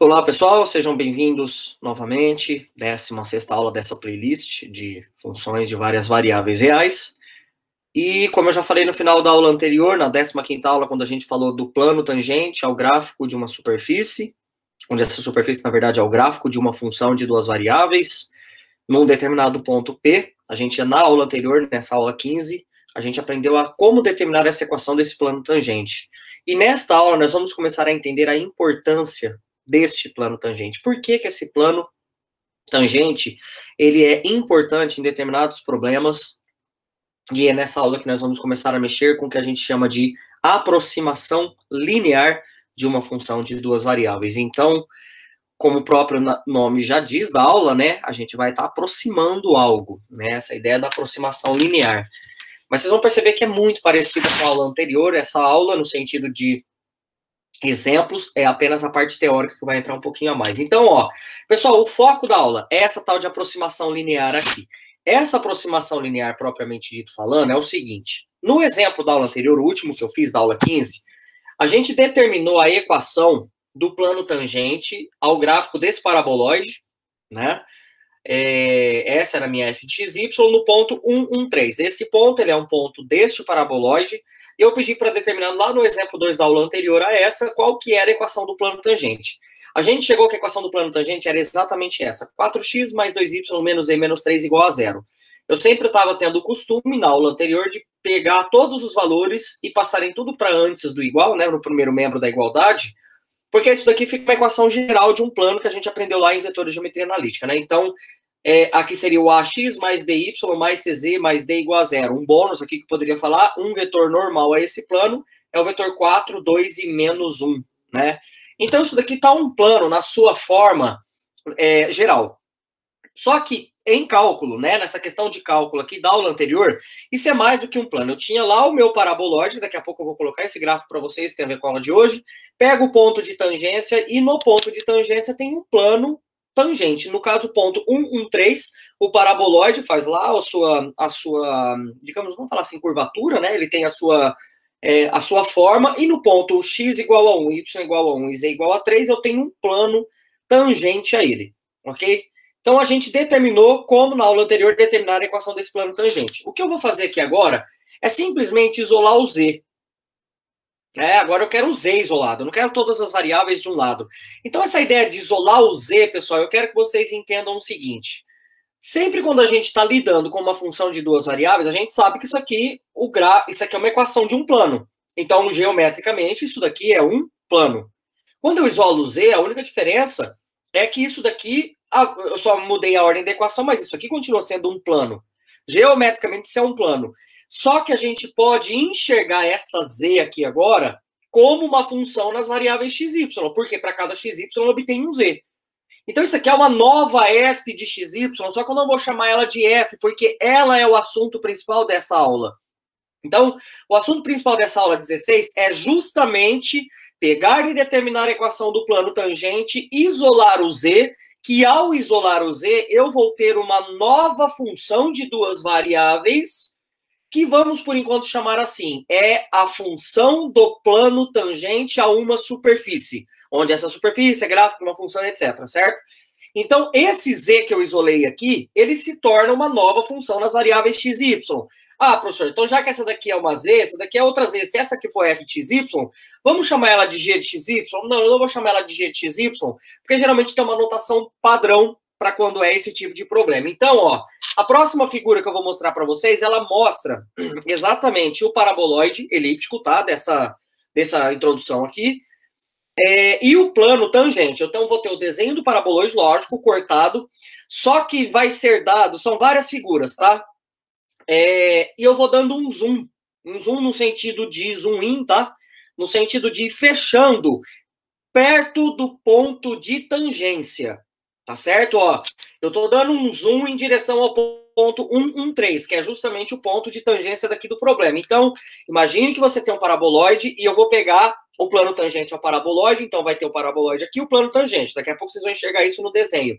Olá, pessoal, sejam bem-vindos novamente. 16ª aula dessa playlist de funções de várias variáveis reais. E como eu já falei no final da aula anterior, na 15ª aula, quando a gente falou do plano tangente ao gráfico de uma superfície, onde essa superfície, na verdade, é o gráfico de uma função de duas variáveis, num determinado ponto P, a gente, na aula anterior, nessa aula 15, a gente aprendeu a como determinar essa equação desse plano tangente. E nesta aula, nós vamos começar a entender a importância deste plano tangente. Por que esse plano tangente, ele é importante em determinados problemas, e é nessa aula que nós vamos começar a mexer com o que a gente chama de aproximação linear de uma função de duas variáveis. Então, como o próprio nome já diz da aula, né, a gente vai estar aproximando algo, né, essa ideia da aproximação linear. Mas vocês vão perceber que é muito parecida com a aula anterior, essa aula, no sentido de exemplos, é apenas a parte teórica que vai entrar um pouquinho a mais. Então, ó, pessoal, o foco da aula é essa tal de aproximação linear aqui. Essa aproximação linear, propriamente dito falando, é o seguinte. No exemplo da aula anterior, o último que eu fiz, da aula 15, a gente determinou a equação do plano tangente ao gráfico desse paraboloide, né? Essa era a minha f de xy no ponto 113. Esse ponto, ele é um ponto deste paraboloide, e eu pedi para determinar lá no exemplo 2 da aula anterior a essa, qual que era a equação do plano tangente. A gente chegou que a equação do plano tangente era exatamente essa, 4x mais 2y menos e menos 3 igual a zero. Eu sempre estava tendo o costume, na aula anterior, de pegar todos os valores e passarem tudo para antes do igual, né, no primeiro membro da igualdade, porque isso daqui fica uma equação geral de um plano que a gente aprendeu lá em vetores de geometria analítica, né? Então, aqui seria o ax mais by mais cz mais d igual a zero. Um bônus aqui que eu poderia falar, um vetor normal a esse plano é o vetor 4, 2 e menos 1, né? Então, isso daqui está um plano na sua forma geral. Só que em cálculo, né, nessa questão de cálculo aqui da aula anterior, isso é mais do que um plano. Eu tinha lá o meu paraboloide, daqui a pouco eu vou colocar esse gráfico para vocês, tem a ver com a aula de hoje, pego o ponto de tangência e no ponto de tangência tem um plano tangente. No caso, ponto 113, o paraboloide faz lá a sua, digamos, vamos falar assim, curvatura, né, ele tem a sua forma, e no ponto x igual a 1, y igual a 1 e z igual a 3, eu tenho um plano tangente a ele, ok? Então, a gente determinou, como na aula anterior, determinar a equação desse plano tangente. O que eu vou fazer aqui agora é simplesmente isolar o z. Agora eu quero o z isolado, eu não quero todas as variáveis de um lado. Então, essa ideia de isolar o z, pessoal, eu quero que vocês entendam o seguinte. Sempre quando a gente está lidando com uma função de duas variáveis, a gente sabe que isso aqui é uma equação de um plano. Então, geometricamente, isso daqui é um plano. Quando eu isolo o z, a única diferença é que isso daqui, eu só mudei a ordem da equação, mas isso aqui continua sendo um plano. Geometricamente, isso é um plano. Só que a gente pode enxergar essa z aqui agora como uma função nas variáveis xy, porque para cada xy eu obtenho um z. Então, isso aqui é uma nova f de xy, só que eu não vou chamar ela de f, porque ela é o assunto principal dessa aula. Então, o assunto principal dessa aula 16 é justamente pegar e determinar a equação do plano tangente, isolar o z, que ao isolar o z, eu vou ter uma nova função de duas variáveis, que vamos, por enquanto, chamar assim, é a função do plano tangente a uma superfície, onde essa superfície é gráfico de uma função, etc, certo? Então, esse z que eu isolei aqui, ele se torna uma nova função nas variáveis x e y. Ah, professor, então já que essa daqui é uma z, essa daqui é outra z, se essa aqui for f de xy, vamos chamar ela de g de xy? Não, eu não vou chamar ela de g de xy, porque geralmente tem uma notação padrão para quando é esse tipo de problema. Então, ó, a próxima figura que eu vou mostrar para vocês, ela mostra exatamente o paraboloide elíptico, tá? Dessa introdução aqui. E o plano tangente. Então, vou ter o desenho do paraboloide, lógico, cortado, só que vai ser dado, são várias figuras, tá? E eu vou dando um zoom no sentido de zoom in, tá? No sentido de ir fechando perto do ponto de tangência, tá certo? Ó, eu tô dando um zoom em direção ao ponto 113, que é justamente o ponto de tangência daqui do problema. Então, imagine que você tem um paraboloide e eu vou pegar o plano tangente ao paraboloide, então vai ter o paraboloide aqui e o plano tangente. Daqui a pouco vocês vão enxergar isso no desenho.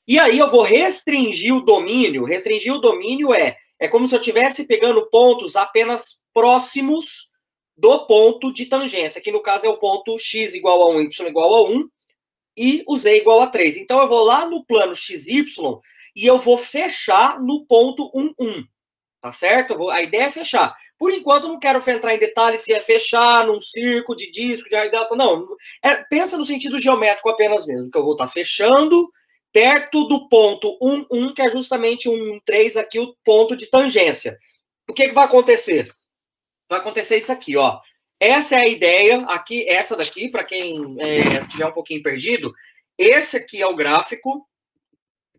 E aí eu vou restringir o domínio. Restringir o domínio é como se eu estivesse pegando pontos apenas próximos do ponto de tangência, que no caso é o ponto x igual a 1, y igual a 1, e o z igual a 3. Então, eu vou lá no plano XY e eu vou fechar no ponto 1, 1. Tá certo? A ideia é fechar. Por enquanto, eu não quero entrar em detalhes se é fechar num círculo de disco, de delta. Não. Pensa no sentido geométrico apenas mesmo, que eu vou estar fechando perto do ponto 1, 1, que é justamente 1, 3 aqui, o ponto de tangência. O que vai acontecer? Vai acontecer isso aqui, ó. Essa é a ideia aqui, essa daqui, para quem estiver um pouquinho perdido. Esse aqui é o gráfico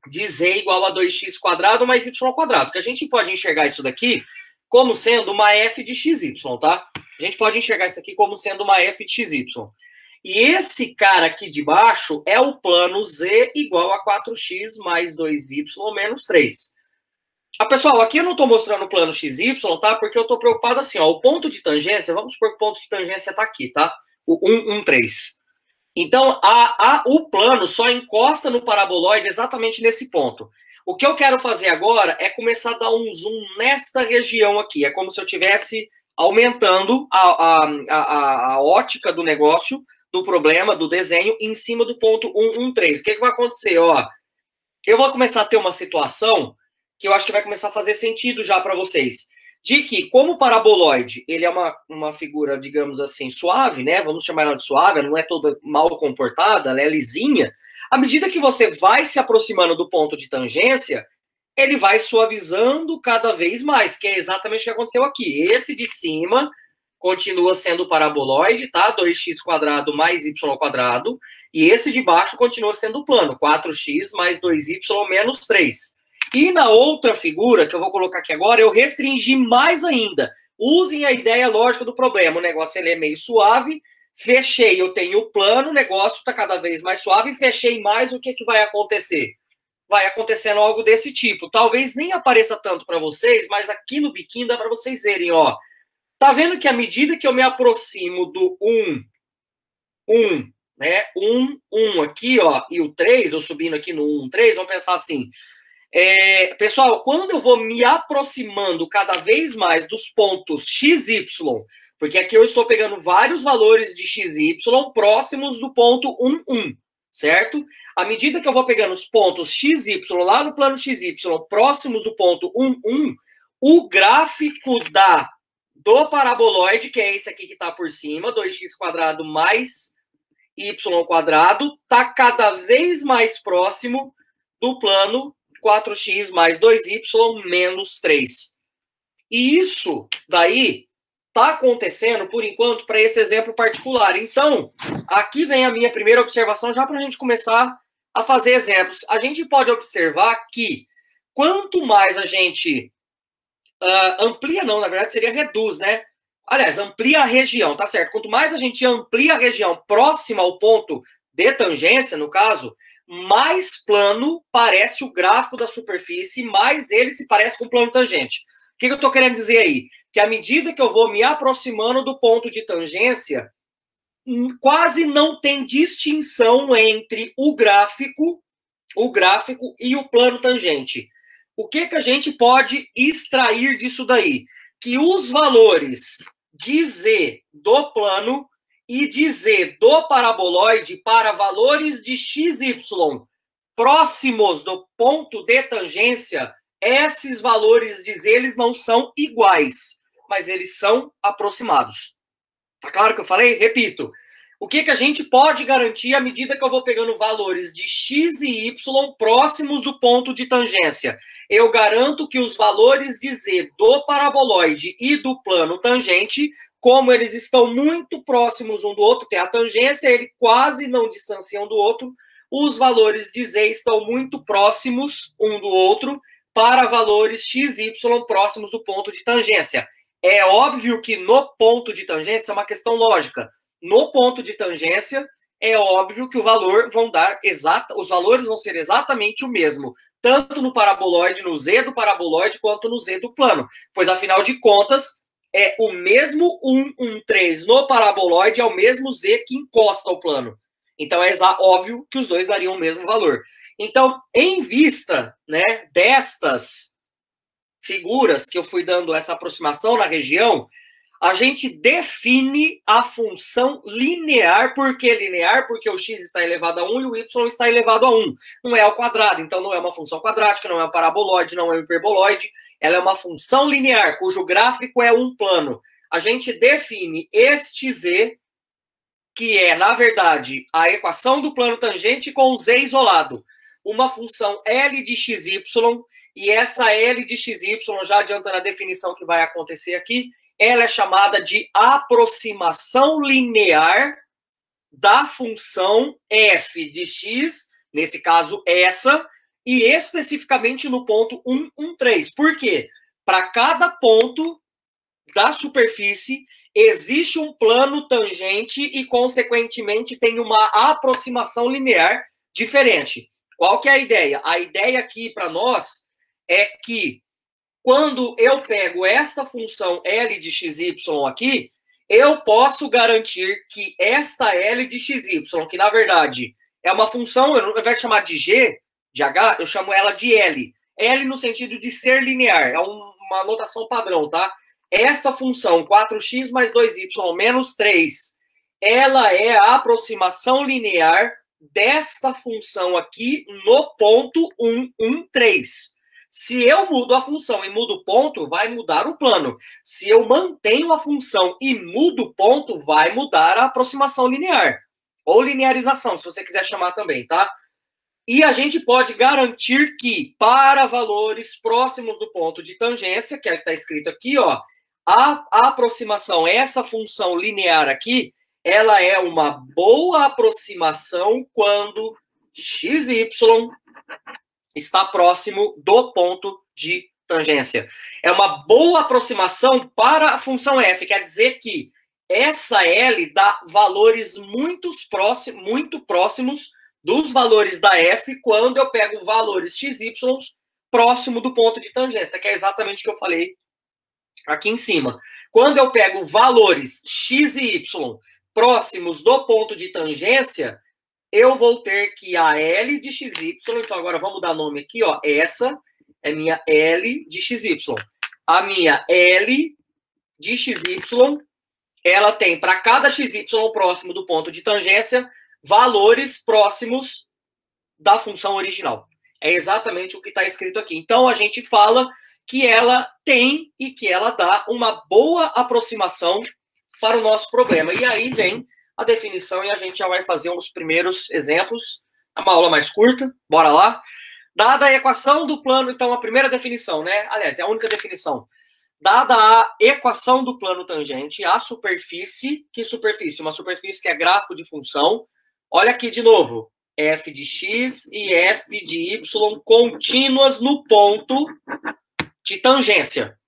de z igual a 2x² mais y², que a gente pode enxergar isso daqui como sendo uma f de xy, tá? A gente pode enxergar isso aqui como sendo uma f de xy. E esse cara aqui de baixo é o plano z igual a 4x mais 2y menos 3. Pessoal, aqui eu não estou mostrando o plano XY, tá? Porque eu estou preocupado assim, ó. O ponto de tangência, vamos supor que o ponto de tangência está aqui, tá? O 1, 1, 3. Então, o plano só encosta no paraboloide exatamente nesse ponto. O que eu quero fazer agora é começar a dar um zoom nesta região aqui. É como se eu estivesse aumentando a ótica do negócio, do problema, do desenho, em cima do ponto 1, 1, 3. O que vai acontecer? Ó, eu vou começar a ter uma situação que eu acho que vai começar a fazer sentido já para vocês. De que, como o paraboloide, ele é uma figura, digamos assim, suave, né? Vamos chamar ela de suave, ela não é toda mal comportada, ela é lisinha. À medida que você vai se aproximando do ponto de tangência, ele vai suavizando cada vez mais, que é exatamente o que aconteceu aqui. Esse de cima continua sendo o paraboloide, tá? 2x² mais y². E esse de baixo continua sendo o plano, 4x mais 2y menos 3. E na outra figura, que eu vou colocar aqui agora, eu restringi mais ainda. Usem a ideia lógica do problema. O negócio ele é meio suave, fechei, eu tenho o plano, o negócio está cada vez mais suave, fechei mais, o que vai acontecer? Vai acontecendo algo desse tipo. Talvez nem apareça tanto para vocês, mas aqui no biquinho dá para vocês verem, ó. Tá vendo que à medida que eu me aproximo do 1, 1, né? 1, 1 aqui, ó, e o 3, eu subindo aqui no 1, 3, vamos pensar assim. Pessoal, quando eu vou me aproximando cada vez mais dos pontos XY, porque aqui eu estou pegando vários valores de XY próximos do ponto 1, 1, certo? À medida que eu vou pegando os pontos XY lá no plano XY próximos do ponto 1, 1, o gráfico do paraboloide, que é esse aqui que está por cima, 2x² mais y², está cada vez mais próximo do plano 4x mais 2y menos 3. E isso daí está acontecendo, por enquanto, para esse exemplo particular. Então, aqui vem a minha primeira observação, já para a gente começar a fazer exemplos. A gente pode observar que quanto mais a gente amplia, não, na verdade seria reduz, né? Aliás, amplia a região, tá certo? Quanto mais a gente amplia a região próxima ao ponto de tangência, no caso, mais plano parece o gráfico da superfície, mais ele se parece com o plano tangente. O que eu estou querendo dizer aí? Que à medida que eu vou me aproximando do ponto de tangência, quase não tem distinção entre o gráfico e o plano tangente. O que a gente pode extrair disso daí? Que os valores de z do plano e de z do paraboloide para valores de xy próximos do ponto de tangência, esses valores de z eles não são iguais, mas eles são aproximados. Tá claro que eu falei? Repito. O que a gente pode garantir à medida que eu vou pegando valores de x e y próximos do ponto de tangência? Eu garanto que os valores de z do paraboloide e do plano tangente, como eles estão muito próximos um do outro, tem a tangência, ele quase não distanciam do outro, os valores de z estão muito próximos um do outro para valores x e y próximos do ponto de tangência. É óbvio que no ponto de tangência é uma questão lógica. No ponto de tangência, é óbvio que os valores vão ser exatamente o mesmo, tanto no paraboloide, no z do paraboloide, quanto no z do plano. Pois, afinal de contas, é o mesmo 1, 1, 3 no paraboloide, é o mesmo z que encosta ao plano. Então, é óbvio que os dois dariam o mesmo valor. Então, em vista, né, destas figuras que eu fui dando essa aproximação na região, A gente define a função linear. Por que linear? Porque o x está elevado a 1 e o y está elevado a 1. Não é ao quadrado, então não é uma função quadrática, não é um paraboloide, não é um hiperboloide. Ela é uma função linear, cujo gráfico é um plano. A gente define este z, que é, na verdade, a equação do plano tangente com z isolado. Uma função L de xy, e essa L de xy, já adiantando a definição que vai acontecer aqui, ela é chamada de aproximação linear da função f de x, nesse caso essa, e especificamente no ponto 1, 1, 3. Por quê? Para cada ponto da superfície existe um plano tangente e, consequentemente, tem uma aproximação linear diferente. Qual que é a ideia? A ideia aqui para nós é que quando eu pego esta função L de xy aqui, eu posso garantir que esta L de xy, que na verdade é uma função, eu, ao invés de chamar de G, de H, eu chamo ela de L. L no sentido de ser linear, é uma notação padrão, tá? Esta função, 4x mais 2y menos 3, ela é a aproximação linear desta função aqui no ponto 1, 1, 3. Se eu mudo a função e mudo o ponto, vai mudar o plano. Se eu mantenho a função e mudo o ponto, vai mudar a aproximação linear. Ou linearização, se você quiser chamar também, tá? E a gente pode garantir que, para valores próximos do ponto de tangência, que é o que está escrito aqui, ó, a aproximação, essa função linear aqui, ela é uma boa aproximação quando xy está próximo do ponto de tangência. É uma boa aproximação para a função f, quer dizer que essa L dá valores muito próximos dos valores da f quando eu pego valores xy próximo do ponto de tangência, que é exatamente o que eu falei aqui em cima. Quando eu pego valores x e y próximos do ponto de tangência, eu vou ter que a L de xy, então agora vamos dar nome aqui, ó, essa é minha L de xy. A minha L de xy, ela tem para cada xy próximo do ponto de tangência, valores próximos da função original. É exatamente o que está escrito aqui. Então, a gente fala que ela tem e que ela dá uma boa aproximação para o nosso problema. E aí vem a definição e a gente já vai fazer uns primeiros exemplos. É uma aula mais curta, bora lá. Dada a equação do plano, então a primeira definição, né? Aliás, é a única definição. Dada a equação do plano tangente, a superfície, que superfície? Uma superfície que é gráfico de função. Olha aqui de novo, f de x e f de y contínuas no ponto de tangência.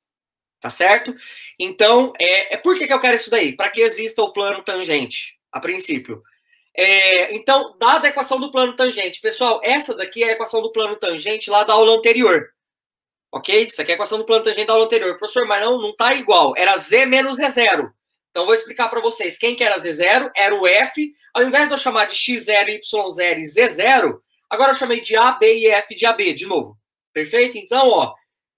Tá certo? Então, por que eu quero isso daí? Para que exista o plano tangente, a princípio. Então, dada a equação do plano tangente, pessoal, essa daqui é a equação do plano tangente lá da aula anterior. Ok? Isso aqui é a equação do plano tangente da aula anterior. Professor, mas não tá igual. Era z menos z0. Então, vou explicar para vocês. Quem que era z0? Era o f. Ao invés de eu chamar de x0, y0 e z0, agora eu chamei de a, b e f de ab, de novo. Perfeito? Então, ó,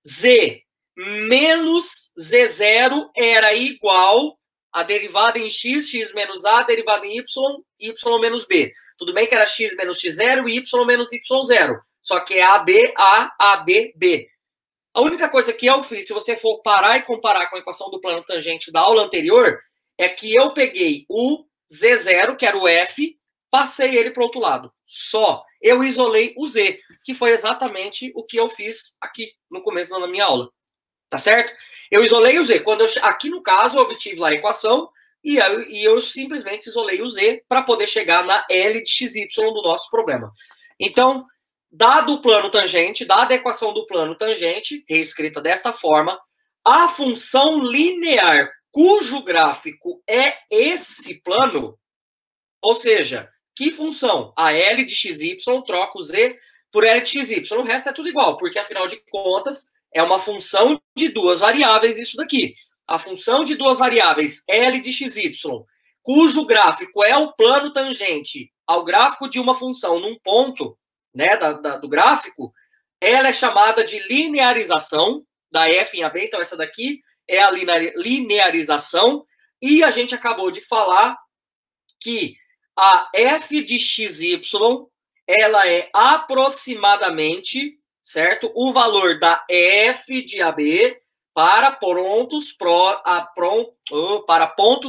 z menos z0 era igual a derivada em x, x menos a, derivada em y, y menos b. Tudo bem que era x menos x0 e y menos y0. Só que é AB, A, AB, B. A única coisa que eu fiz, se você for parar e comparar com a equação do plano tangente da aula anterior, é que eu peguei o z0, que era o f, passei ele para o outro lado. Só. Eu isolei o z, que foi exatamente o que eu fiz aqui no começo da minha aula. Tá certo? Eu isolei o z. Aqui, no caso, eu obtive lá a equação e eu simplesmente isolei o z para poder chegar na L de xy do nosso problema. Então, dado o plano tangente, dada a equação do plano tangente, reescrita desta forma, a função linear cujo gráfico é esse plano, ou seja, que função? A L de xy, troca o z por L de xy. O resto é tudo igual, porque, afinal de contas, é uma função de duas variáveis isso daqui. A função de duas variáveis, L de xy, cujo gráfico é o plano tangente ao gráfico de uma função num ponto, né, do gráfico, ela é chamada de linearização da f em AB. Então, essa daqui é a linearização, e a gente acabou de falar que a f de xy, ela é aproximadamente, certo? O valor da f de AB para pontos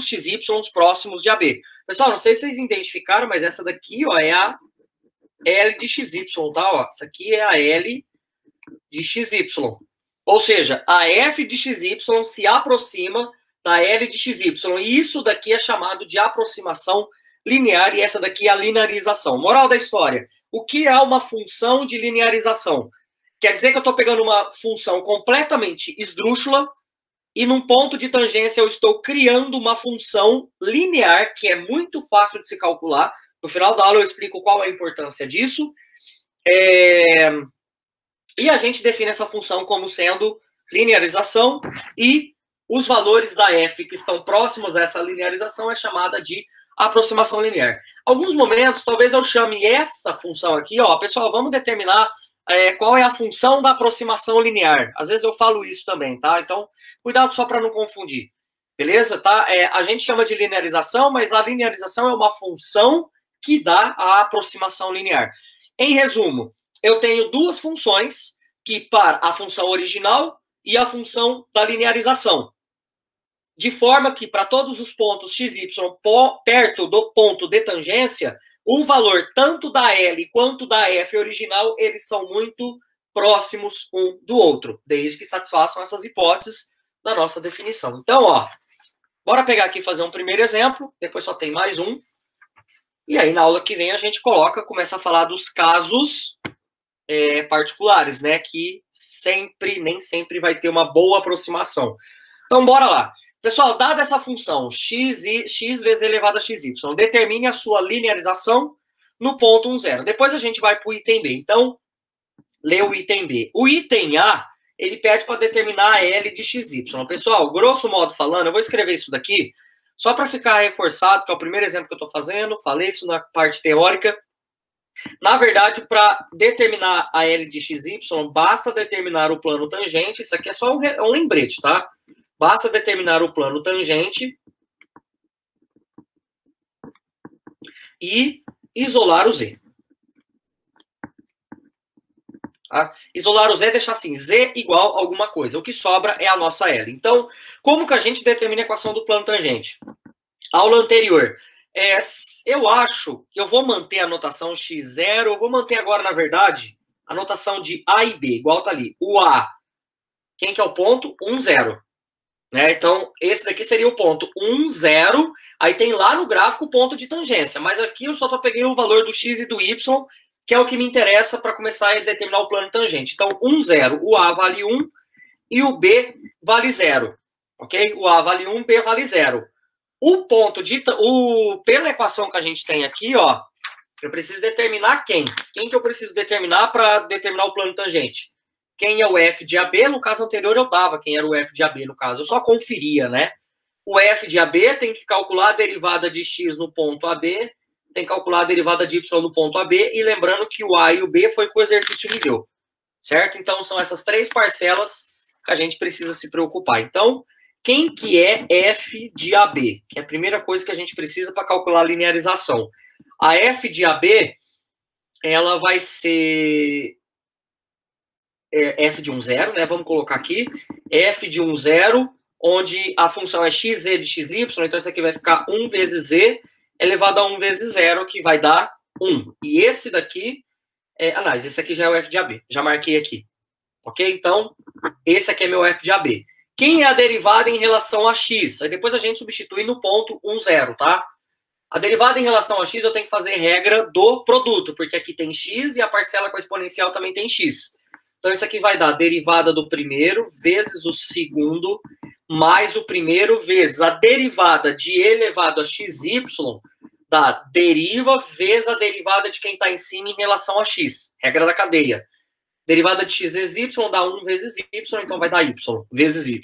xy próximos de AB. Pessoal, não sei se vocês identificaram, mas essa daqui, ó, é a L de XY, tá? Ó, essa aqui é a L de XY. Ou seja, a F de XY se aproxima da L de XY. E isso daqui é chamado de aproximação linear, e essa daqui é a linearização. Moral da história. O que é uma função de linearização? Quer dizer que eu estou pegando uma função completamente esdrúxula e num ponto de tangência eu estou criando uma função linear, que é muito fácil de se calcular. No final da aula eu explico qual é a importância disso. E a gente define essa função como sendo linearização, e os valores da f que estão próximos a essa linearização é chamada de aproximação linear. Alguns momentos, talvez eu chame essa função aqui, ó, pessoal, vamos determinar qual é a função da aproximação linear. Às vezes eu falo isso também, tá? Então, cuidado só para não confundir, beleza? Tá? A gente chama de linearização, mas a linearização é uma função que dá a aproximação linear. Em resumo, eu tenho duas funções, que para a função original e a função da linearização. De forma que, para todos os pontos xy perto do ponto de tangência, o valor tanto da L quanto da F original, eles são muito próximos um do outro, desde que satisfaçam essas hipóteses da nossa definição. Então, ó, bora pegar aqui e fazer um primeiro exemplo, depois só tem mais um. E aí, na aula que vem, a gente começa a falar dos casos particulares, né? Que nem sempre vai ter uma boa aproximação. Então, bora lá. Pessoal, dada essa função x vezes elevado a xy, determine a sua linearização no ponto 1, 0. Depois a gente vai para o item B. Então, lê o item B. O item A, ele pede para determinar a L de xy. Pessoal, grosso modo falando, eu vou escrever isso daqui só para ficar reforçado, que é o primeiro exemplo que eu estou fazendo, falei isso na parte teórica. Na verdade, para determinar a L de xy, basta determinar o plano tangente. Isso aqui é só um lembrete, tá? Basta determinar o plano tangente e isolar o z. Tá? Isolar o z é deixar assim, z igual a alguma coisa. O que sobra é a nossa L. Então, como que a gente determina a equação do plano tangente? Aula anterior. Eu acho que eu vou manter a notação x0, eu vou manter agora, na verdade, a notação de A e B, igual tá ali. O A, quem que é o ponto? 1, 0. Né? Então, esse daqui seria o ponto 1, 0. Aí tem lá no gráfico o ponto de tangência. Mas aqui eu só peguei o valor do x e do y, que é o que me interessa para começar a determinar o plano tangente. Então, 1, 0. O A vale 1 e o B vale 0. Ok? O A vale 1, B vale 0. Pela equação que a gente tem aqui, ó, eu preciso determinar quem. Quem que eu preciso determinar para determinar o plano tangente? Quem é o f de AB? No caso anterior eu dava quem era o f de AB, no caso. Eu só conferia, né? O f de AB tem que calcular a derivada de x no ponto AB, tem que calcular a derivada de y no ponto AB, e lembrando que o A e o B foi que o exercício me deu. Certo? Então, são essas três parcelas que a gente precisa se preocupar. Então, quem que é f de AB? Que é a primeira coisa que a gente precisa para calcular a linearização. A f de AB, ela vai ser f de 1, 0, né? Vamos colocar aqui. F de 1, 0, onde a função é xz de xy, então isso aqui vai ficar 1 vezes z elevado a 1 vezes 0, que vai dar 1. E esse daqui, esse aqui já é o f de AB. Já marquei aqui. Ok? Então, esse aqui é meu f de AB. Quem é a derivada em relação a x? Aí depois a gente substitui no ponto 1, 0, tá? A derivada em relação a x eu tenho que fazer regra do produto, porque aqui tem x e a parcela com a exponencial também tem x. Então, isso aqui vai dar a derivada do primeiro vezes o segundo, mais o primeiro vezes a derivada de e elevado a xy, dá deriva vezes a derivada de quem está em cima em relação a x. Regra da cadeia. Derivada de x vezes y dá 1 vezes y, então vai dar y vezes y.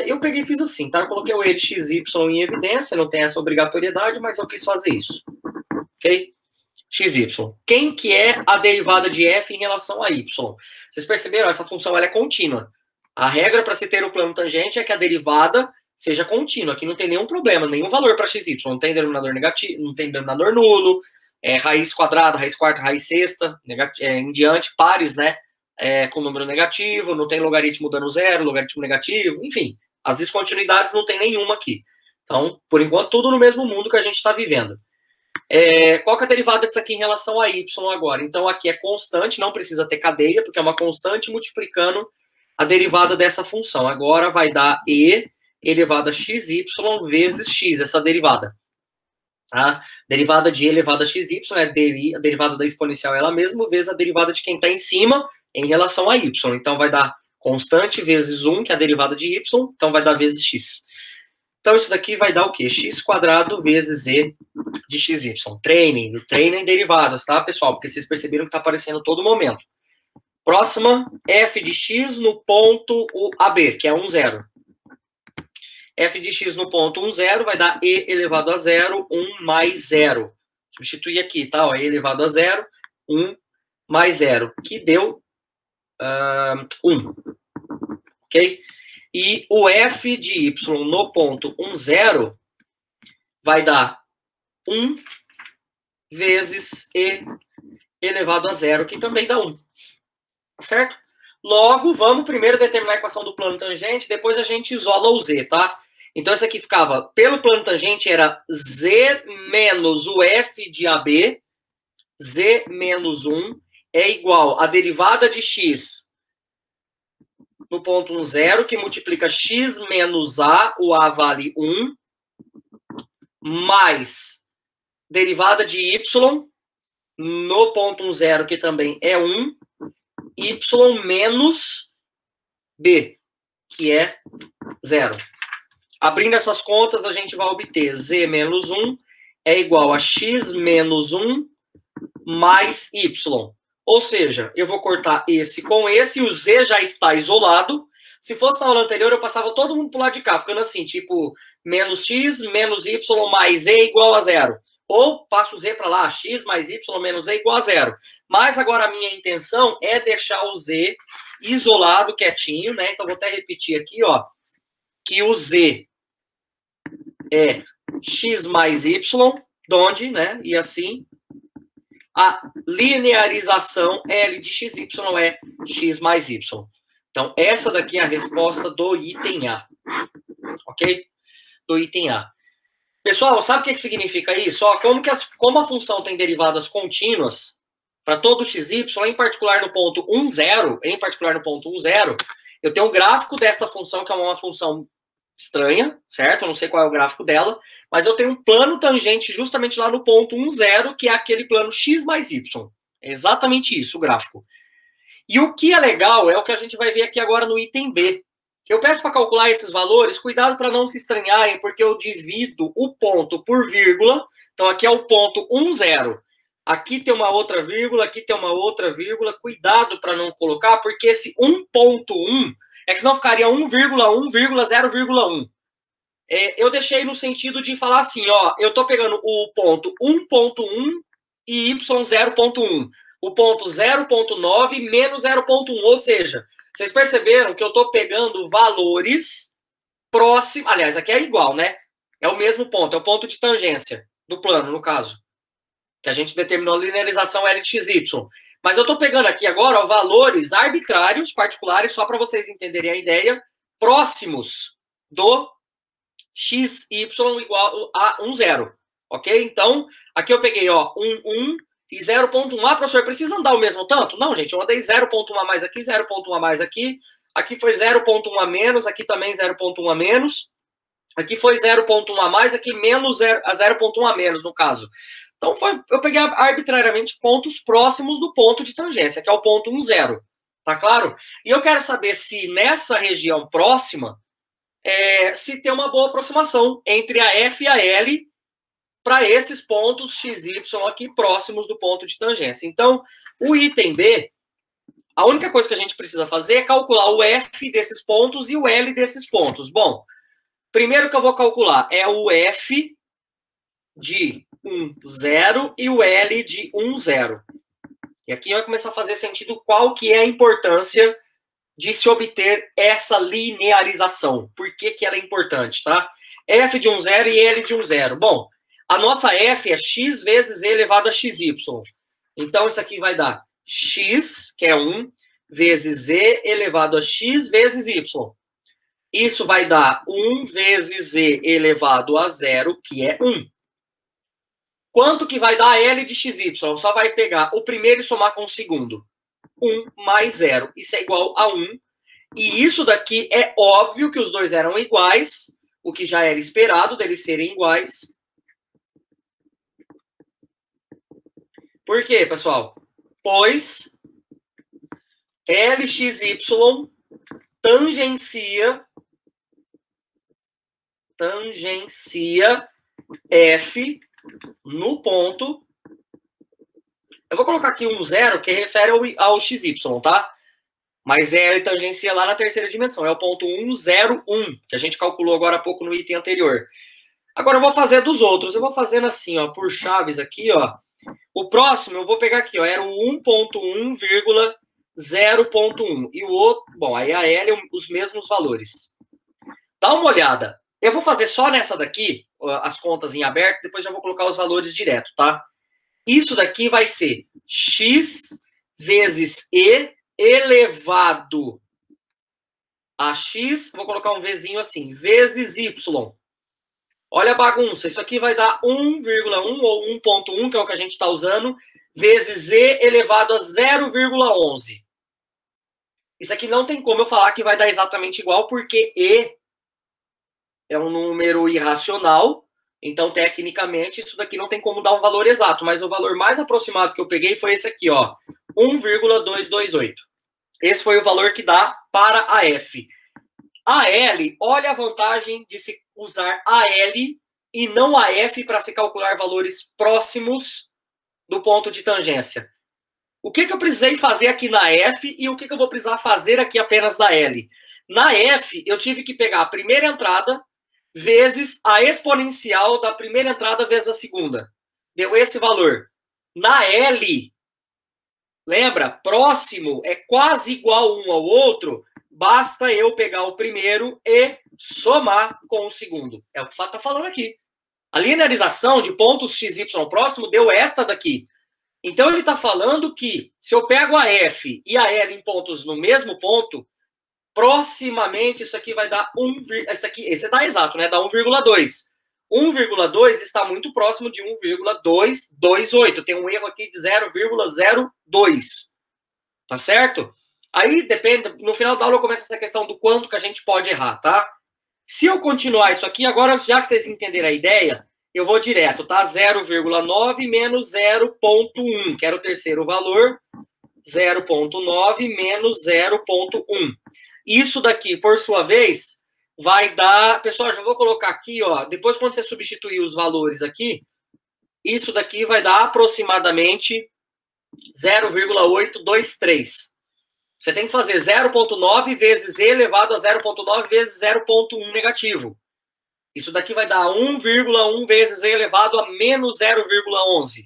Eu peguei e fiz assim, tá? Eu coloquei o e de xy em evidência, não tem essa obrigatoriedade, mas eu quis fazer isso. Ok? xy. Quem que é a derivada de f em relação a y? Vocês perceberam? Essa função ela é contínua. A regra para se ter o plano tangente é que a derivada seja contínua. Aqui não tem nenhum problema, nenhum valor para x, y. Não tem denominador negativo, não tem denominador nulo, raiz quadrada, raiz quarta, raiz sexta, em diante, pares, né? Com número negativo, não tem logaritmo dando zero, logaritmo negativo, enfim. As descontinuidades não tem nenhuma aqui. Então, por enquanto, tudo no mesmo mundo que a gente está vivendo. Qual que é a derivada disso aqui em relação a y agora? Então, aqui é constante, não precisa ter cadeia, porque é uma constante multiplicando a derivada dessa função. Agora vai dar e elevado a xy vezes x, essa derivada. Tá? Derivada de e elevado a xy é a derivada da exponencial ela mesma, vezes a derivada de quem está em cima em relação a y. Então, vai dar constante vezes 1, que é a derivada de y, então vai dar vezes x. Então, isso daqui vai dar o quê? X² vezes e de xy. Treinem derivadas, tá, pessoal? Porque vocês perceberam que está aparecendo todo momento. Próxima, f de x no ponto AB, que é 1, 0. F de x no ponto 1, 0 vai dar e elevado a 0, 1 mais 0. Substituir aqui, tá? Ó, e elevado a 0, 1 mais 0, que deu 1. Ok? E o f de y no ponto 1, 0 vai dar 1 vezes e elevado a 0, que também dá 1. Certo? Logo, vamos primeiro determinar a equação do plano tangente, depois a gente isola o z, tá? Então, isso aqui ficava, pelo plano tangente, era z menos o f de AB, z menos 1, é igual a derivada de x no ponto 1, 0, que multiplica x menos a, o a vale 1, mais derivada de y no ponto 1, 0, que também é 1, y menos b, que é 0. Abrindo essas contas, a gente vai obter z menos 1 é igual a x menos 1 mais y. Ou seja, eu vou cortar esse com esse, o z já está isolado. Se fosse na aula anterior, eu passava todo mundo para o lado de cá, ficando assim, tipo, menos x menos y mais e igual a 0. Ou passo o z para lá, x mais y menos e igual a 0. Mas agora a minha intenção é deixar o z isolado, quietinho, né? Então, vou até repetir aqui, ó, que o z é x mais y, donde, né? E assim, a linearização L de xy é x mais y. Então, essa daqui é a resposta do item A. Ok? Do item A. Pessoal, sabe o que significa isso? Ó, como a função tem derivadas contínuas para todo xy, em particular no ponto 1, 0, eu tenho um gráfico desta função, que é uma função estranha, certo? Eu não sei qual é o gráfico dela, mas eu tenho um plano tangente justamente lá no ponto 1, 0, que é aquele plano x mais y. É exatamente isso, o gráfico. E o que é legal é o que a gente vai ver aqui agora no item B. Eu peço para calcular esses valores, cuidado para não se estranharem, porque eu divido o ponto por vírgula. Então, aqui é o ponto 1, 0. Aqui tem uma outra vírgula, aqui tem uma outra vírgula. Cuidado para não colocar, porque esse 1.1 é que senão ficaria 1,1,0,1. Eu deixei no sentido de falar assim, ó, eu estou pegando o ponto 1.1 e y 0.1. O ponto 0.9 menos 0.1, ou seja, vocês perceberam que eu estou pegando valores próximos, aliás, aqui é igual, né? É o mesmo ponto, é o ponto de tangência do plano, no caso, que a gente determinou a linearização L de xy. Mas eu estou pegando aqui agora, ó, valores arbitrários, particulares, só para vocês entenderem a ideia, próximos do xy igual a 1, 0, ok? Então, aqui eu peguei, ó, 1, 1, e 0.1. Ah, professor, precisa andar o mesmo tanto? Não, gente, eu andei 0.1 a mais aqui, 0.1 a mais aqui. Aqui foi 0.1 a menos, aqui também 0.1 a menos. Aqui foi 0.1 a mais, aqui menos 0.1 a menos, no caso. Então, eu peguei arbitrariamente pontos próximos do ponto de tangência, que é o ponto 1, 0. Tá claro? E eu quero saber se nessa região próxima, se tem uma boa aproximação entre a F e a L para esses pontos x, y aqui próximos do ponto de tangência. Então, o item B, a única coisa que a gente precisa fazer é calcular o F desses pontos e o L desses pontos. Bom, primeiro que eu vou calcular é o F de 1, 0 e o L de 1, 0. E aqui vai começar a fazer sentido qual que é a importância de se obter essa linearização. Por que que ela é importante, tá? F de um zero e L de um zero. Bom, a nossa F é x vezes e elevado a xy. Então, isso aqui vai dar x, que é 1, vezes e elevado a x vezes y. Isso vai dar 1 vezes e elevado a 0, que é 1. Quanto que vai dar L de xy? Só vai pegar o primeiro e somar com o segundo. 1 mais 0. Isso é igual a 1. E isso daqui é óbvio que os dois eram iguais, o que já era esperado deles serem iguais. Por quê, pessoal? Pois LXY tangencia F no ponto. Eu vou colocar aqui um zero que refere ao XY, tá? Mas ele tangencia lá na terceira dimensão. É o ponto 1, 0, 1, que a gente calculou agora há pouco no item anterior. Agora eu vou fazer dos outros. Eu vou fazendo assim, ó, por chaves aqui, ó. O próximo eu vou pegar aqui, ó, era o 1.1,0.1. E o outro, bom, aí a L é os mesmos valores. Dá uma olhada. Eu vou fazer só nessa daqui, as contas em aberto, depois já vou colocar os valores direto, tá? Isso daqui vai ser x vezes e elevado a x, vou colocar um Vzinho assim, vezes y. Olha a bagunça, isso aqui vai dar 1,1 ou 1.1, que é o que a gente está usando, vezes e elevado a 0,11. Isso aqui não tem como eu falar que vai dar exatamente igual, porque e é um número irracional, então, tecnicamente, isso daqui não tem como dar um valor exato, mas o valor mais aproximado que eu peguei foi esse aqui, ó, 1,228. Esse foi o valor que dá para a F. A L, olha a vantagem de se usar a L e não a F para se calcular valores próximos do ponto de tangência. O que eu precisei fazer aqui na F e o que eu vou precisar fazer aqui apenas na L? Na F, eu tive que pegar a primeira entrada vezes a exponencial da primeira entrada vezes a segunda. Deu esse valor. Na L, lembra? Próximo é quase igual um ao outro. Basta eu pegar o primeiro e somar com o segundo. É o que está falando aqui. A linearização de pontos XY próximo deu esta daqui. Então, ele está falando que se eu pego a F e a L em pontos no mesmo ponto, proximamente isso aqui vai dar esse dá exato, né? Dá 1,2. 1,2 está muito próximo de 1,228. Tem um erro aqui de 0,02. Tá certo? Aí depende, no final da aula eu comento essa questão do quanto que a gente pode errar, tá? Se eu continuar isso aqui, agora já que vocês entenderam a ideia, eu vou direto, tá? 0,9 menos 0,1, que era o terceiro valor. 0,9 menos 0,1. Isso daqui, por sua vez, vai dar... Pessoal, já vou colocar aqui, ó. Depois, quando você substituir os valores aqui, isso daqui vai dar aproximadamente 0,823. Você tem que fazer 0,9 vezes e elevado a 0,9 vezes 0,1 negativo. Isso daqui vai dar 1,1 vezes e elevado a menos 0,11.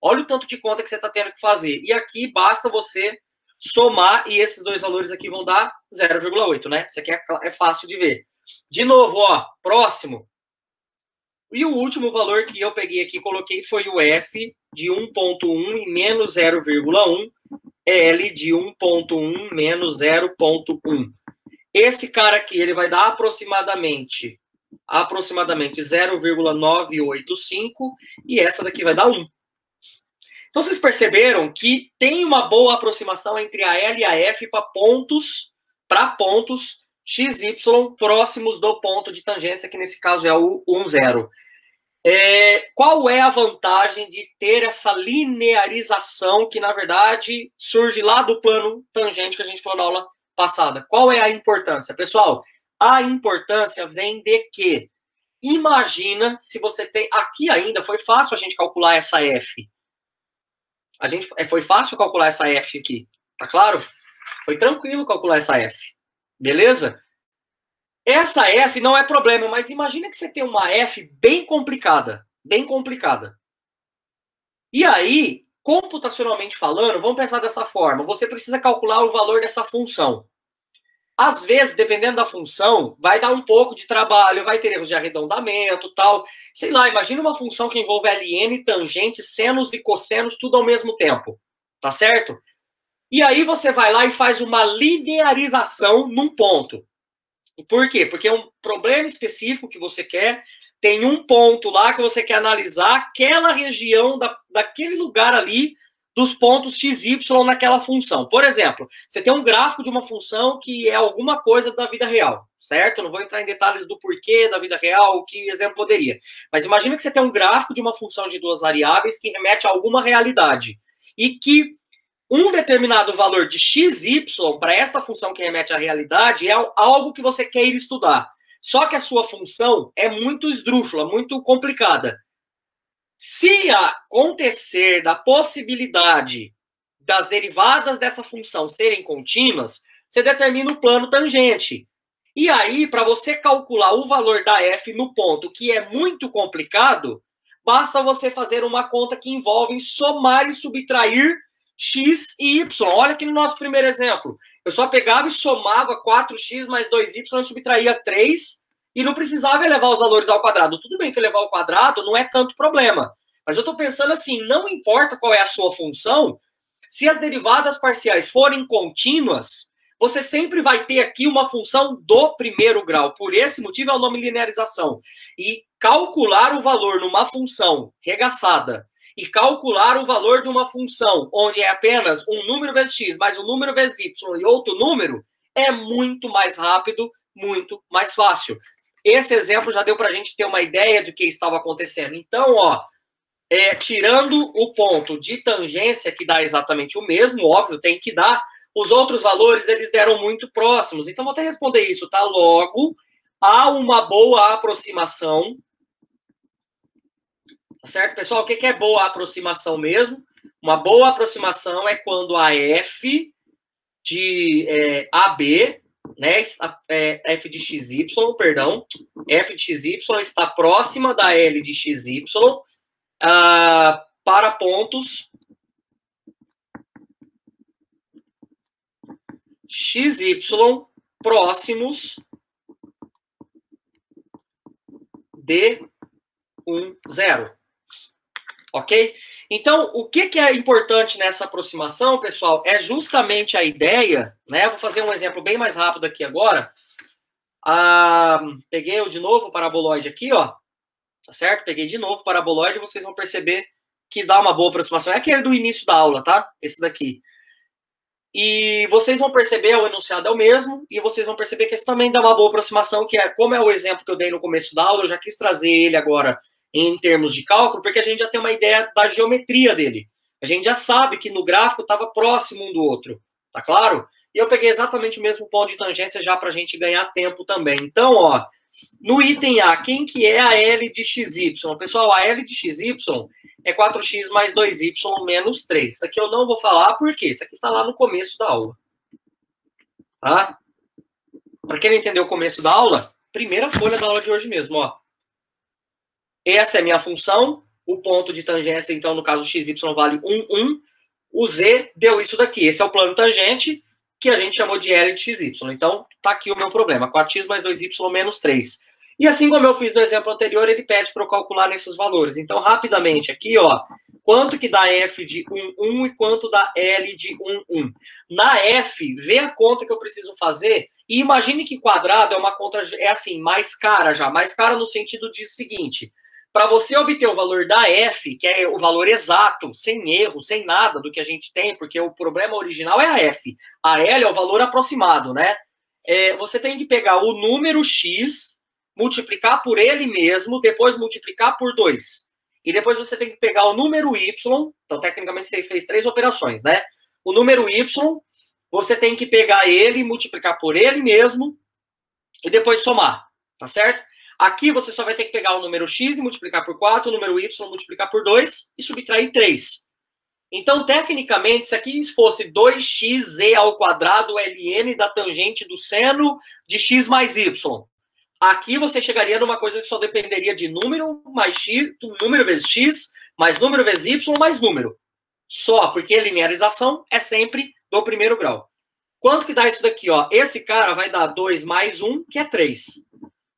Olha o tanto de conta que você está tendo que fazer. E aqui basta você somar e esses dois valores aqui vão dar 0,8, né? Isso aqui é fácil de ver. De novo, ó, próximo. E o último valor que eu peguei aqui, coloquei, foi o F de 1,1 e menos 0,1. L de 1,1 menos 0,1. Esse cara aqui, ele vai dar aproximadamente 0,985 e essa daqui vai dar 1. Então, vocês perceberam que tem uma boa aproximação entre a L e a F para pontos XY próximos do ponto de tangência, que nesse caso é o 1, 0. Qual é a vantagem de ter essa linearização que, na verdade, surge lá do plano tangente que a gente falou na aula passada? Qual é a importância? Pessoal, a importância vem de que, imagina se você tem... Aqui ainda foi fácil a gente calcular essa F. Foi fácil calcular essa F aqui, tá claro? Foi tranquilo calcular essa F, beleza? Essa F não é problema, mas imagina que você tem uma F bem complicada. Bem complicada. E aí, computacionalmente falando, vamos pensar dessa forma. Você precisa calcular o valor dessa função. Às vezes, dependendo da função, vai dar um pouco de trabalho, vai ter erros de arredondamento, tal. Sei lá, imagina uma função que envolve ln, tangente, senos e cossenos, tudo ao mesmo tempo. Tá certo? E aí você vai lá e faz uma linearização num ponto. Por quê? Porque é um problema específico que você quer, tem um ponto lá que você quer analisar aquela região daquele lugar ali dos pontos x, y naquela função. Por exemplo, você tem um gráfico de uma função que é alguma coisa da vida real, certo? Não vou entrar em detalhes do porquê da vida real, que exemplo poderia. Mas imagina que você tem um gráfico de uma função de duas variáveis que remete a alguma realidade. E que um determinado valor de xy para essa função que remete à realidade é algo que você quer ir estudar. Só que a sua função é muito esdrúxula, muito complicada. Se acontecer da possibilidade das derivadas dessa função serem contínuas, você determina o plano tangente. E aí, para você calcular o valor da f no ponto, que é muito complicado, basta você fazer uma conta que envolve somar e subtrair x e y. Olha aqui no nosso primeiro exemplo. Eu só pegava e somava 4x mais 2y e subtraía 3 e não precisava elevar os valores ao quadrado. Tudo bem que elevar ao quadrado não é tanto problema. Mas eu estou pensando assim, não importa qual é a sua função, se as derivadas parciais forem contínuas, você sempre vai ter aqui uma função do primeiro grau. Por esse motivo é o nome linearização. E calcular o valor numa função regaçada e calcular o valor de uma função onde é apenas um número vezes x mais um número vezes y e outro número é muito mais rápido, muito mais fácil. Esse exemplo já deu para a gente ter uma ideia de que estava acontecendo. Então, ó, tirando o ponto de tangência, que dá exatamente o mesmo, óbvio, tem que dar, os outros valores, eles deram muito próximos. Então, vou até responder isso, tá? Logo, há uma boa aproximação. Tá certo, pessoal? O que é boa aproximação mesmo? Uma boa aproximação é quando a f de AB, né, f de xy, perdão, f de xy está próxima da L de xy para pontos xy próximos de 1, 0. Ok? Então, o que é importante nessa aproximação, pessoal, é justamente a ideia, né? Vou fazer um exemplo bem mais rápido aqui agora. Peguei de novo o paraboloide aqui, ó. Tá certo? Peguei de novo o paraboloide e vocês vão perceber que dá uma boa aproximação. É aquele do início da aula, tá? Esse daqui. E vocês vão perceber, o enunciado é o mesmo, e vocês vão perceber que esse também dá uma boa aproximação, que é, como é o exemplo que eu dei no começo da aula, eu já quis trazer ele agora em termos de cálculo, porque a gente já tem uma ideia da geometria dele. A gente já sabe que no gráfico estava próximo um do outro, tá claro? E eu peguei exatamente o mesmo ponto de tangência já para a gente ganhar tempo também. Então, ó, no item A, quem que é a L de XY? Pessoal, a L de XY é 4x mais 2y menos 3. Isso aqui eu não vou falar, porque isso aqui está lá no começo da aula. Tá? Para quem não entendeu o começo da aula, primeira folha da aula de hoje mesmo, ó. Essa é a minha função, o ponto de tangência, então, no caso, xy vale 1, 1. O z deu isso daqui. Esse é o plano tangente, que a gente chamou de L de xy. Então, tá aqui o meu problema. 4x mais 2y menos 3. E assim como eu fiz no exemplo anterior, ele pede para eu calcular nesses valores. Então, rapidamente aqui, ó, quanto que dá f de 1, 1 e quanto dá L de 1, 1. Na f, vê a conta que eu preciso fazer e imagine que quadrado é uma conta, é assim, mais cara já. Mais cara no sentido de seguinte, para você obter o valor da f, que é o valor exato, sem erro, sem nada do que a gente tem, porque o problema original é a f. A L é o valor aproximado, né? Você tem que pegar o número x, multiplicar por ele mesmo, depois multiplicar por 2. E depois você tem que pegar o número y, então tecnicamente você fez 3 operações, né? O número y, você tem que pegar ele, multiplicar por ele mesmo, e depois somar, tá certo? Aqui você só vai ter que pegar o número x e multiplicar por 4, o número y multiplicar por 2 e subtrair 3. Então, tecnicamente, se aqui fosse 2xz ao quadrado ln da tangente do seno de x mais y, aqui você chegaria numa coisa que só dependeria de número mais x, número vezes x, mais número vezes y, mais número. Só, porque a linearização é sempre do primeiro grau. Quanto que dá isso daqui, ó? Esse cara vai dar 2 mais 1, que é 3.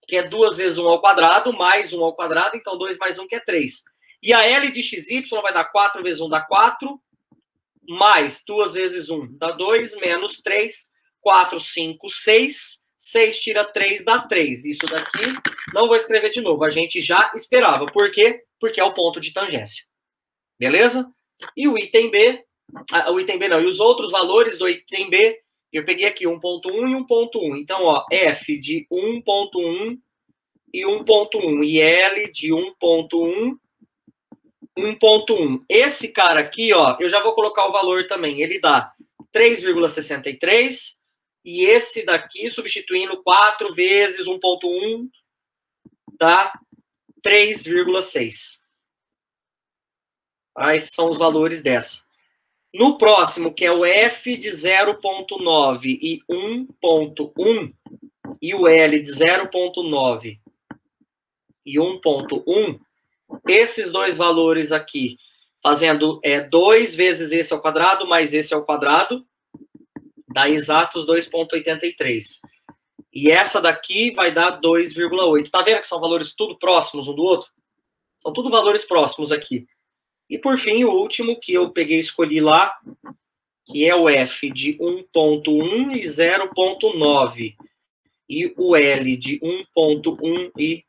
Que é 2 vezes 1 ao quadrado, mais 1 ao quadrado, então 2 mais 1, que é 3. E a L de xy vai dar 4 vezes 1 dá 4, mais 2 vezes 1 dá 2, menos 3, 4, 5, 6. 6 tira 3 dá 3. Isso daqui, não vou escrever de novo, a gente já esperava. Por quê? Porque é o ponto de tangência. Beleza? E o item B, e os outros valores do item B, eu peguei aqui 1.1 e 1.1. Então, ó, F de 1.1 e 1.1. E L de 1.1, 1.1. Esse cara aqui, ó, eu já vou colocar o valor também. Ele dá 3,63. E esse daqui, substituindo 4 vezes 1.1, dá 3,6. Esses são os valores dessa. No próximo, que é o F de 0.9 e 1.1, e o L de 0.9 e 1.1, esses dois valores aqui, fazendo 2 vezes esse ao quadrado, mais esse ao quadrado, dá exatos 2,83. E essa daqui vai dar 2,8. Tá vendo que são valores tudo próximos um do outro? São tudo valores próximos aqui. E, por fim, o último que eu peguei e escolhi lá, que é o F de 1.1 e 0.9. E o L de 1.1 e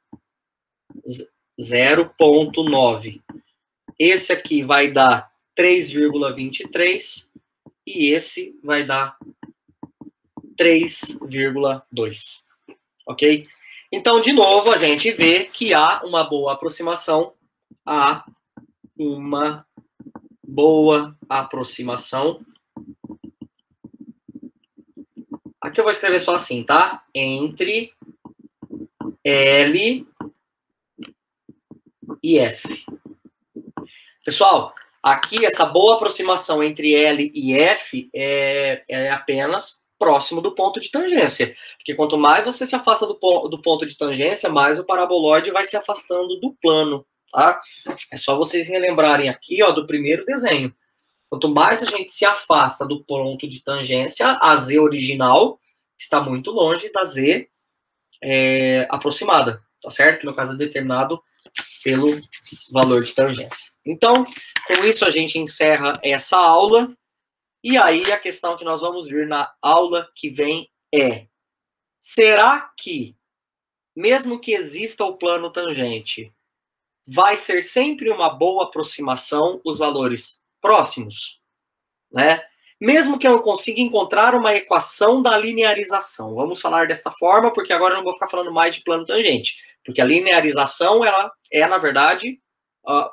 0.9. Esse aqui vai dar 3,23 e esse vai dar 3,2. Ok? Então, de novo, a gente vê que há uma boa aproximação. Há uma boa aproximação. Aqui eu vou escrever só assim, tá? Entre L e F. Pessoal, aqui essa boa aproximação entre L e F é apenas próximo do ponto de tangência. Porque quanto mais você se afasta do ponto de tangência, mais o paraboloide vai se afastando do plano, tá? É só vocês relembrarem aqui, ó, do primeiro desenho. Quanto mais a gente se afasta do ponto de tangência, a Z original está muito longe da Z aproximada, tá certo? Que no caso é determinado pelo valor de tangência. Então, com isso a gente encerra essa aula. E aí a questão que nós vamos ver na aula que vem é: será que, mesmo que exista o plano tangente, vai ser sempre uma boa aproximação os valores próximos, né? Mesmo que eu não consiga encontrar uma equação da linearização. Vamos falar dessa forma, porque agora eu não vou ficar falando mais de plano tangente. Porque a linearização, ela é, na verdade,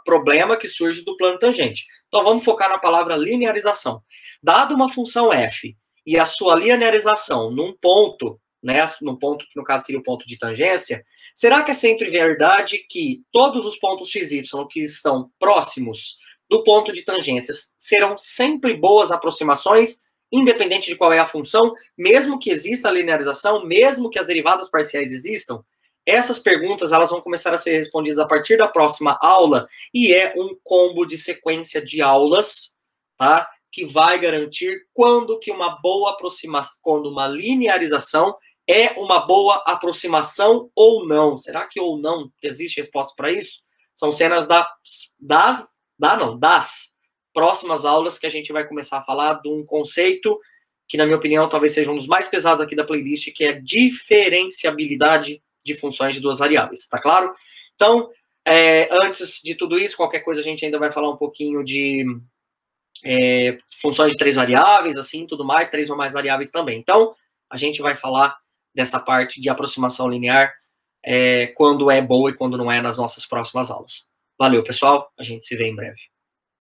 problema que surge do plano tangente. Então, vamos focar na palavra linearização. Dado uma função f e a sua linearização num ponto, né, num ponto que no caso seria o ponto de tangência, será que é sempre verdade que todos os pontos xy que estão próximos do ponto de tangência serão sempre boas aproximações, independente de qual é a função, mesmo que exista a linearização, mesmo que as derivadas parciais existam? Essas perguntas elas vão começar a ser respondidas a partir da próxima aula, e é um combo de sequência de aulas, tá? Que vai garantir quando que uma boa aproximação, quando uma linearização é uma boa aproximação ou não. Será que ou não existe resposta para isso? São cenas das próximas aulas que a gente vai começar a falar de um conceito que, na minha opinião, talvez seja um dos mais pesados aqui da playlist, que é diferenciabilidade de funções de duas variáveis, tá claro? Então, antes de tudo isso, qualquer coisa a gente ainda vai falar um pouquinho de funções de 3 variáveis, assim, tudo mais, 3 ou mais variáveis também. Então, a gente vai falar dessa parte de aproximação linear, quando é boa e quando não é, nas nossas próximas aulas. Valeu, pessoal, a gente se vê em breve.